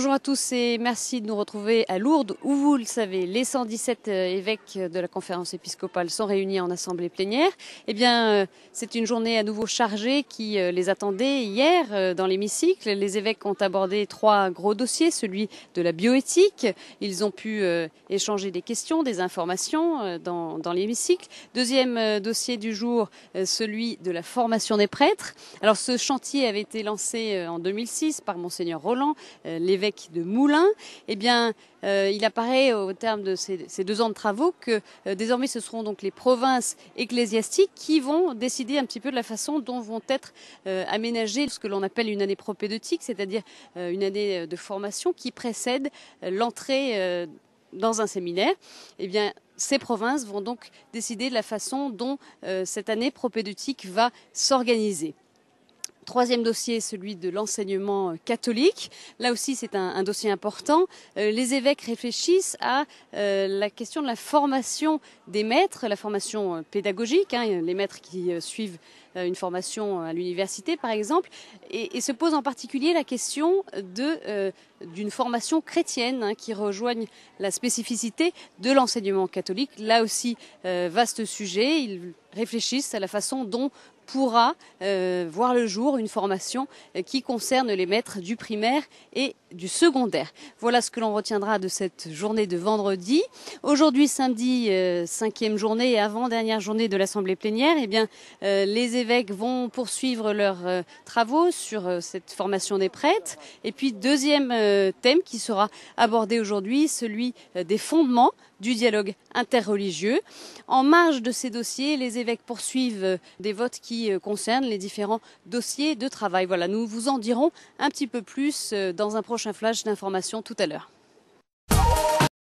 Bonjour à tous et merci de nous retrouver à Lourdes où vous le savez, les 117 évêques de la conférence épiscopale sont réunis en assemblée plénière. Eh bien, c'est une journée à nouveau chargée qui les attendait hier dans l'hémicycle. Les évêques ont abordé 3 gros dossiers, celui de la bioéthique. Ils ont pu échanger des questions, des informations dans l'hémicycle. Deuxième dossier du jour, celui de la formation des prêtres. Alors ce chantier avait été lancé en 2006 par Monseigneur Roland, l'évêque de Moulins. Eh bien, il apparaît au terme de ces 2 ans de travaux que désormais ce seront donc les provinces ecclésiastiques qui vont décider un petit peu de la façon dont vont être aménagées ce que l'on appelle une année propédeutique, c'est-à-dire une année de formation qui précède l'entrée dans un séminaire. Eh bien, ces provinces vont donc décider de la façon dont cette année propédeutique va s'organiser. Troisième dossier, celui de l'enseignement catholique. Là aussi, c'est un dossier important. Les évêques réfléchissent à la question de la formation des maîtres, la formation pédagogique, les maîtres qui suivent une formation à l'université, par exemple, et se pose en particulier la question d'une formation chrétienne qui rejoigne la spécificité de l'enseignement catholique. Là aussi, vaste sujet. Ils réfléchissent à la façon dont pourra voir le jour une formation qui concerne les maîtres du primaire et du secondaire. Voilà ce que l'on retiendra de cette journée de vendredi. Aujourd'hui, samedi, 5e journée et avant-dernière journée de l'Assemblée plénière, eh bien, les évêques vont poursuivre leurs travaux sur cette formation des prêtres. Et puis, deuxième thème qui sera abordé aujourd'hui, celui des fondements du dialogue interreligieux. En marge de ces dossiers, les évêques poursuivent des votes qui concernent les différents dossiers de travail. Voilà, nous vous en dirons un petit peu plus dans un prochain flash d'information tout à l'heure.